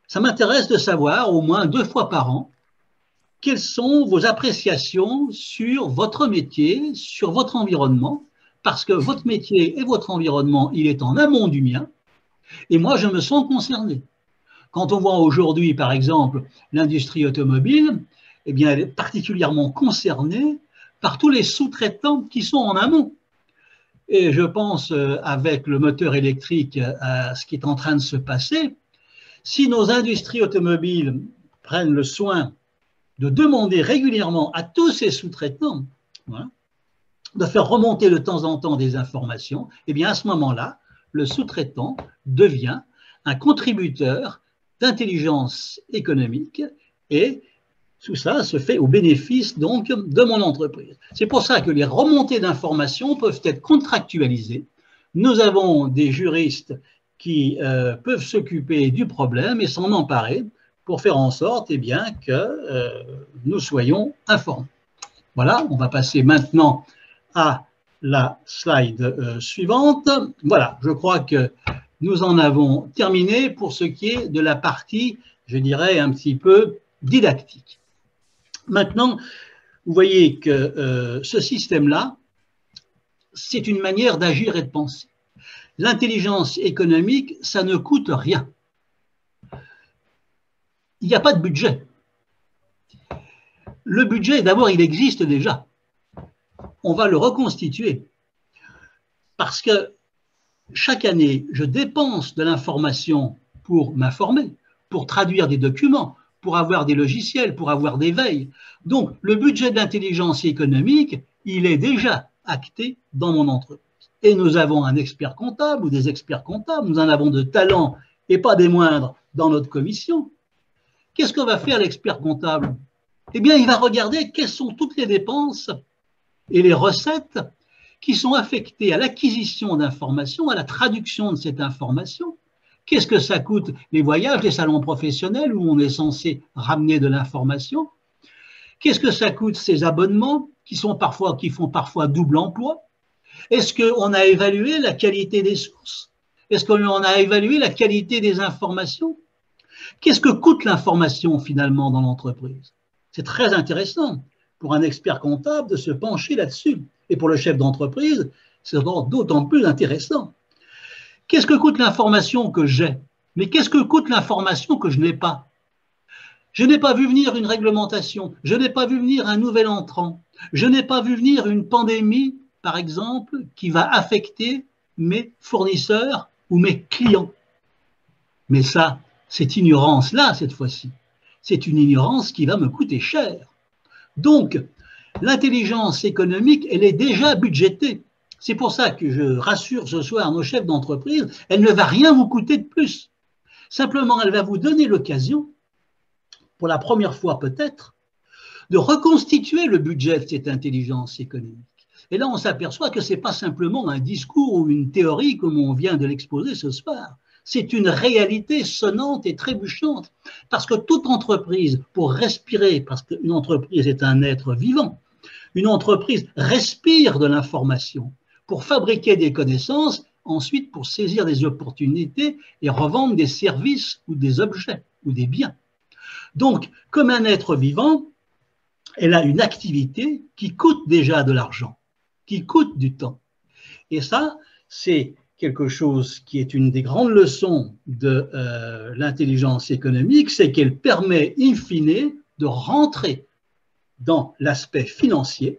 Ça m'intéresse de savoir, au moins 2 fois par an, quelles sont vos appréciations sur votre métier, sur votre environnement, parce que votre métier et votre environnement, il est en amont du mien, et moi, je me sens concerné. Quand on voit aujourd'hui, par exemple, l'industrie automobile, eh bien, elle est particulièrement concernée par tous les sous-traitants qui sont en amont. Et je pense, avec le moteur électrique, à ce qui est en train de se passer. Si nos industries automobiles prennent le soin de demander régulièrement à tous ces sous-traitants, voilà, de faire remonter de temps en temps des informations, eh bien, à ce moment-là, le sous-traitant devient un contributeur d'intelligence économique et tout ça se fait au bénéfice donc de mon entreprise. C'est pour ça que les remontées d'informations peuvent être contractualisées. Nous avons des juristes qui peuvent s'occuper du problème et s'en emparer pour faire en sorte eh bien, que nous soyons informés. Voilà, on va passer maintenant à la slide suivante. Voilà, je crois que nous en avons terminé pour ce qui est de la partie, je dirais, un petit peu didactique. Maintenant, vous voyez que ce système-là, c'est une manière d'agir et de penser. L'intelligence économique, ça ne coûte rien. Il n'y a pas de budget. Le budget, d'abord, il existe déjà. On va le reconstituer. Parce que chaque année, je dépense de l'information pour m'informer, pour traduire des documents, pour avoir des logiciels, pour avoir des veilles. Donc, le budget de l'intelligence économique, il est déjà acté dans mon entreprise. Et nous avons un expert comptable ou des experts comptables, nous en avons de talent et pas des moindres dans notre commission. Qu'est-ce que va faire l'expert comptable? Eh bien, il va regarder quelles sont toutes les dépenses et les recettes qui sont affectées à l'acquisition d'informations, à la traduction de cette information. Qu'est-ce que ça coûte les voyages, les salons professionnels où on est censé ramener de l'information? Qu'est-ce que ça coûte ces abonnements qui font parfois double emploi? Est-ce qu'on a évalué la qualité des sources? Est-ce qu'on a évalué la qualité des informations? Qu'est-ce que coûte l'information finalement dans l'entreprise? C'est très intéressant pour un expert comptable de se pencher là-dessus. Et pour le chef d'entreprise, c'est d'autant plus intéressant. Qu'est-ce que coûte l'information que j'ai? Mais qu'est-ce que coûte l'information que je n'ai pas? Je n'ai pas vu venir une réglementation, je n'ai pas vu venir un nouvel entrant, je n'ai pas vu venir une pandémie, par exemple, qui va affecter mes fournisseurs ou mes clients. Mais ça, cette ignorance-là, cette fois-ci, c'est une ignorance qui va me coûter cher. Donc, l'intelligence économique, elle est déjà budgétée. C'est pour ça que je rassure ce soir nos chefs d'entreprise, elle ne va rien vous coûter de plus. Simplement, elle va vous donner l'occasion, pour la première fois peut-être, de reconstituer le budget de cette intelligence économique. Et là, on s'aperçoit que ce n'est pas simplement un discours ou une théorie comme on vient de l'exposer ce soir. C'est une réalité sonnante et trébuchante. Parce que toute entreprise, pour respirer, parce qu'une entreprise est un être vivant, une entreprise respire de l'information pour fabriquer des connaissances, ensuite pour saisir des opportunités et revendre des services ou des objets ou des biens. Donc, comme un être vivant, elle a une activité qui coûte déjà de l'argent, qui coûte du temps. Et ça, c'est quelque chose qui est une des grandes leçons de l'intelligence économique, c'est qu'elle permet in fine de rentrer dans l'aspect financier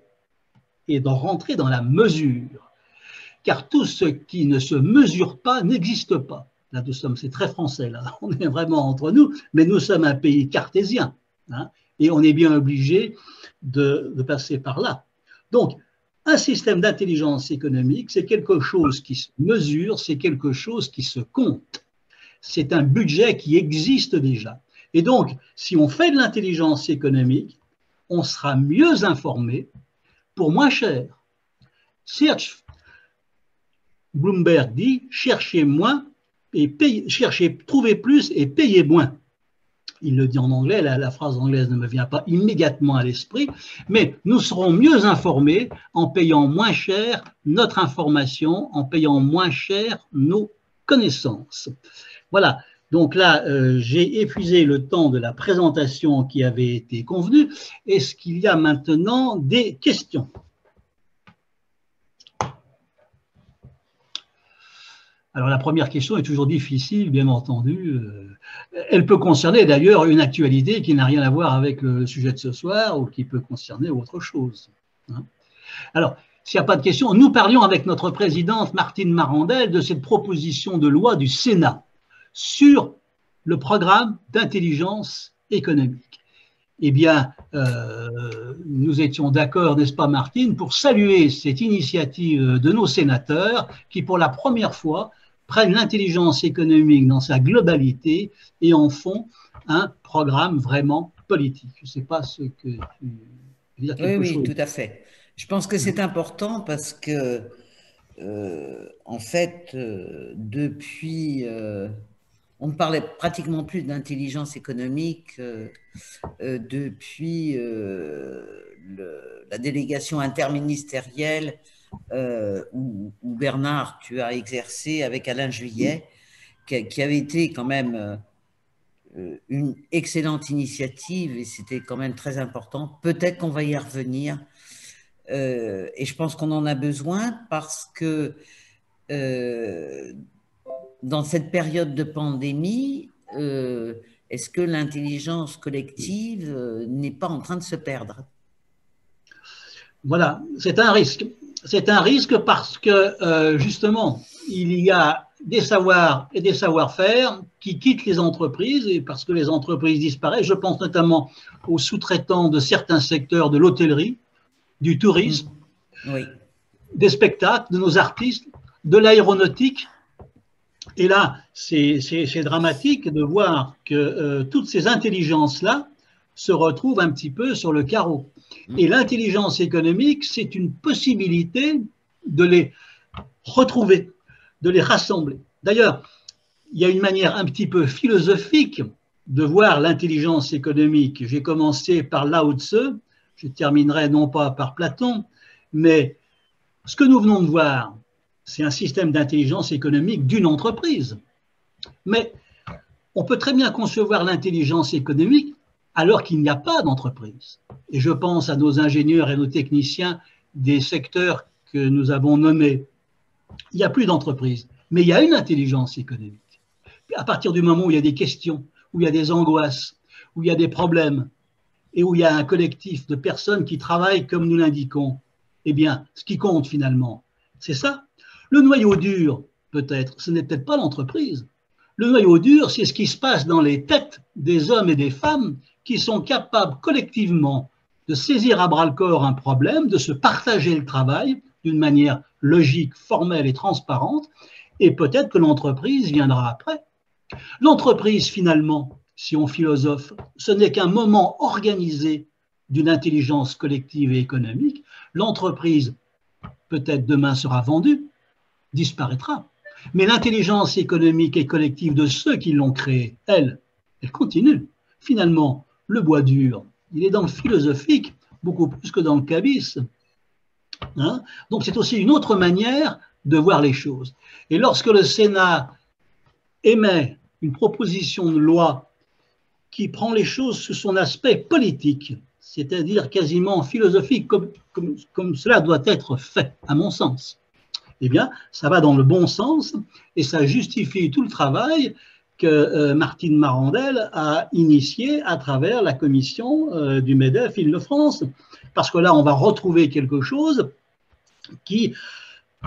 et de rentrer dans la mesure. Car tout ce qui ne se mesure pas n'existe pas. Là, c'est très français, là, on est vraiment entre nous, mais nous sommes un pays cartésien, hein, et on est bien obligé de passer par là. Donc, un système d'intelligence économique, c'est quelque chose qui se mesure, c'est quelque chose qui se compte. C'est un budget qui existe déjà. Et donc, si on fait de l'intelligence économique, on sera mieux informé pour moins cher. Bloomberg dit, cherchez moins et chercher, trouver plus et payer moins. Il le dit en anglais, la phrase anglaise ne me vient pas immédiatement à l'esprit, mais nous serons mieux informés en payant moins cher notre information, en payant moins cher nos connaissances. Voilà, donc là, j'ai épuisé le temps de la présentation qui avait été convenue. Est-ce qu'il y a maintenant des questions ? Alors la première question est toujours difficile, bien entendu. Elle peut concerner d'ailleurs une actualité qui n'a rien à voir avec le sujet de ce soir ou qui peut concerner autre chose. Alors, s'il n'y a pas de questions, nous parlions avec notre présidente Martine Marandel de cette proposition de loi du Sénat sur le programme d'intelligence économique. Eh bien, nous étions d'accord, n'est-ce pas Martine, pour saluer cette initiative de nos sénateurs qui, pour la première fois, prennent l'intelligence économique dans sa globalité et en font un programme vraiment politique. Je ne sais pas ce que tu veux dire quelque chose. Oui, tout à fait. Je pense que c'est important parce que, en fait, depuis, on ne parlait pratiquement plus d'intelligence économique depuis la délégation interministérielle où Bernard, tu as exercé avec Alain Juillet, qui avait été quand même une excellente initiative et c'était quand même très important. Peut-être qu'on va y revenir. Et je pense qu'on en a besoin parce que dans cette période de pandémie, est-ce que l'intelligence collective n'est pas en train de se perdre? Voilà, c'est un risque. C'est un risque parce que justement, il y a des savoirs et des savoir-faire qui quittent les entreprises et parce que les entreprises disparaissent. Je pense notamment aux sous-traitants de certains secteurs de l'hôtellerie, du tourisme, oui, des spectacles, de nos artistes, de l'aéronautique. Et là, c'est dramatique de voir que toutes ces intelligences-là se retrouvent un petit peu sur le carreau. Et l'intelligence économique, c'est une possibilité de les retrouver, de les rassembler. D'ailleurs, il y a une manière un petit peu philosophique de voir l'intelligence économique. J'ai commencé par Lao Tse, je terminerai non pas par Platon, mais ce que nous venons de voir, c'est un système d'intelligence économique d'une entreprise. Mais on peut très bien concevoir l'intelligence économique alors qu'il n'y a pas d'entreprise. Et je pense à nos ingénieurs et nos techniciens des secteurs que nous avons nommés. Il n'y a plus d'entreprise, mais il y a une intelligence économique. À partir du moment où il y a des questions, où il y a des angoisses, où il y a des problèmes, et où il y a un collectif de personnes qui travaillent comme nous l'indiquons, eh bien, ce qui compte finalement, c'est ça. Le noyau dur, peut-être, ce n'est peut-être pas l'entreprise. Le noyau dur, c'est ce qui se passe dans les têtes des hommes et des femmes qui sont capables collectivement de saisir à bras-le-corps un problème, de se partager le travail d'une manière logique, formelle et transparente, et peut-être que l'entreprise viendra après. L'entreprise, finalement, si on philosophe, ce n'est qu'un moment organisé d'une intelligence collective et économique. L'entreprise, peut-être demain, sera vendue, disparaîtra. Mais l'intelligence économique et collective de ceux qui l'ont créée, elle continue. Finalement, le bois dur, il est dans le philosophique beaucoup plus que dans le cabis. Hein? Donc c'est aussi une autre manière de voir les choses. Et lorsque le Sénat émet une proposition de loi qui prend les choses sous son aspect politique, c'est-à-dire quasiment philosophique, comme cela doit être fait, à mon sens, eh bien, ça va dans le bon sens et ça justifie tout le travail que Martine Marandel a initié à travers la commission du MEDEF Île-de-France. Parce que là, on va retrouver quelque chose qui,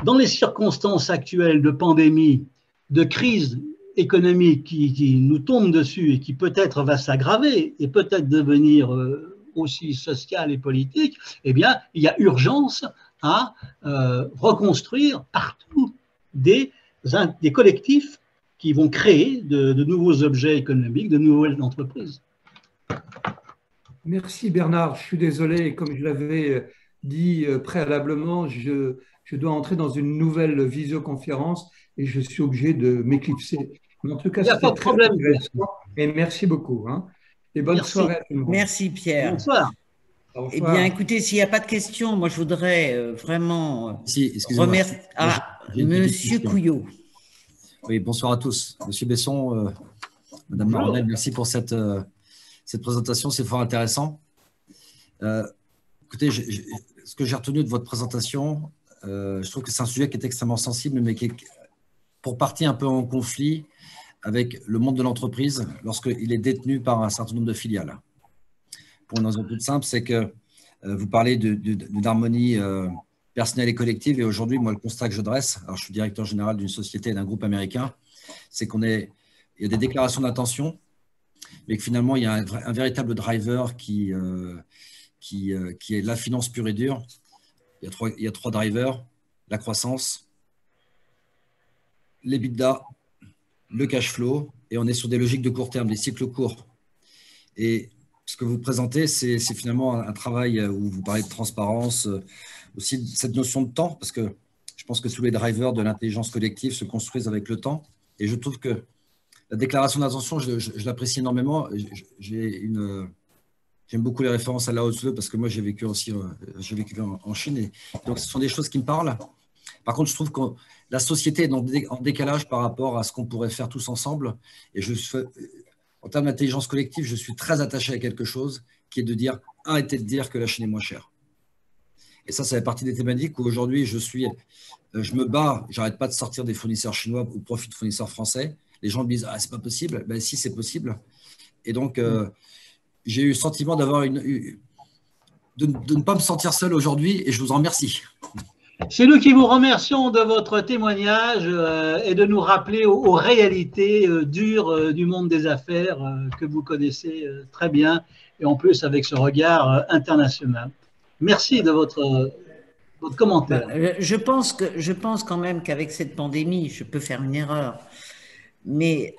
dans les circonstances actuelles de pandémie, de crise économique qui nous tombe dessus et qui peut-être va s'aggraver et peut-être devenir aussi sociale et politique, eh bien, il y a urgence à reconstruire partout des collectifs qui vont créer de nouveaux objets économiques, de nouvelles entreprises. Merci Bernard, je suis désolé, comme je l'avais dit préalablement, je dois entrer dans une nouvelle visioconférence et je suis obligé de m'éclipser. Mais en tout cas, Il n'y a pas c'était de très problème, Pierre. intéressant et merci beaucoup, hein. Et bonne Merci. soirée à tout le monde. Merci Pierre. Bonsoir. Au Eh bien, revoir. écoutez, s'il n'y a pas de questions, moi je voudrais vraiment Si, excusez-moi. remercier J'ai une petite Monsieur question. Couillot. Oui, bonsoir à tous. Monsieur Besson, Madame Bonjour. Maronel, merci pour cette présentation, c'est fort intéressant. Écoutez, ce que j'ai retenu de votre présentation, je trouve que c'est un sujet qui est extrêmement sensible, mais qui est pour partie un peu en conflit avec le monde de l'entreprise lorsqu'il est détenu par un certain nombre de filiales. Pour une raison toute simple, c'est que vous parlez d'une harmonie personnelle et collective, et aujourd'hui, moi, le constat que je dresse, alors je suis directeur général d'une société et d'un groupe américain, c'est il y a des déclarations d'intention, mais que finalement, il y a un véritable driver qui est la finance pure et dure. Il y a trois drivers: la croissance, l'EBITDA, le cash flow, et on est sur des logiques de court terme, des cycles courts. Et ce que vous présentez, c'est finalement un travail où vous parlez de transparence, aussi de cette notion de temps, parce que je pense que tous les drivers de l'intelligence collective se construisent avec le temps. Et je trouve que la déclaration d'intention, je l'apprécie énormément. J'aime beaucoup les références à Lao Tzu, parce que moi, j'ai vécu aussi en Chine. Et donc, ce sont des choses qui me parlent. Par contre, je trouve que la société est en décalage par rapport à ce qu'on pourrait faire tous ensemble. Et en termes d'intelligence collective, je suis très attaché à quelque chose qui est de dire, arrêtez de dire que la Chine est moins chère. Et ça fait partie des thématiques où aujourd'hui, je me bats, j'arrête pas de sortir des fournisseurs chinois au profit de fournisseurs français. Les gens me disent, ah, c'est pas possible. Ben si, c'est possible. Et donc, j'ai eu le sentiment de ne pas me sentir seul aujourd'hui, et je vous en remercie. C'est nous qui vous remercions de votre témoignage et de nous rappeler aux réalités dures du monde des affaires que vous connaissez très bien, et en plus avec ce regard international. Merci de votre commentaire. Je pense quand même qu'avec cette pandémie, je peux faire une erreur, mais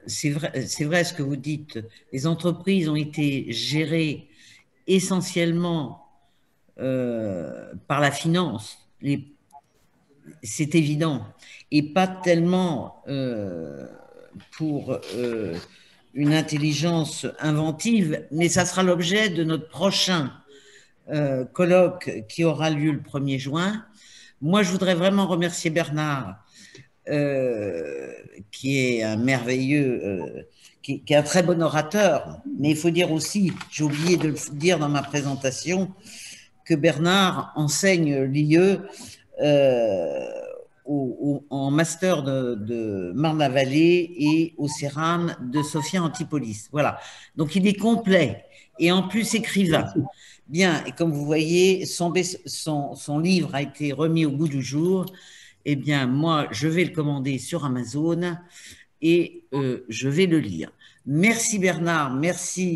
c'est vrai ce que vous dites. Les entreprises ont été gérées essentiellement par la finance, c'est évident, et pas tellement pour une intelligence inventive, mais ça sera l'objet de notre prochain colloque qui aura lieu le 1er juin. Moi, je voudrais vraiment remercier Bernard, qui est un merveilleux, qui est un très bon orateur, mais il faut dire aussi, j'ai oublié de le dire dans ma présentation, que Bernard enseigne l'IE en master de Marne-la-Vallée et au CERAM de Sophia Antipolis. Voilà. Donc, il est complet et en plus écrivain. Bien, et comme vous voyez, son livre a été remis au goût du jour. Eh bien, moi, je vais le commander sur Amazon et je vais le lire. Merci Bernard, merci.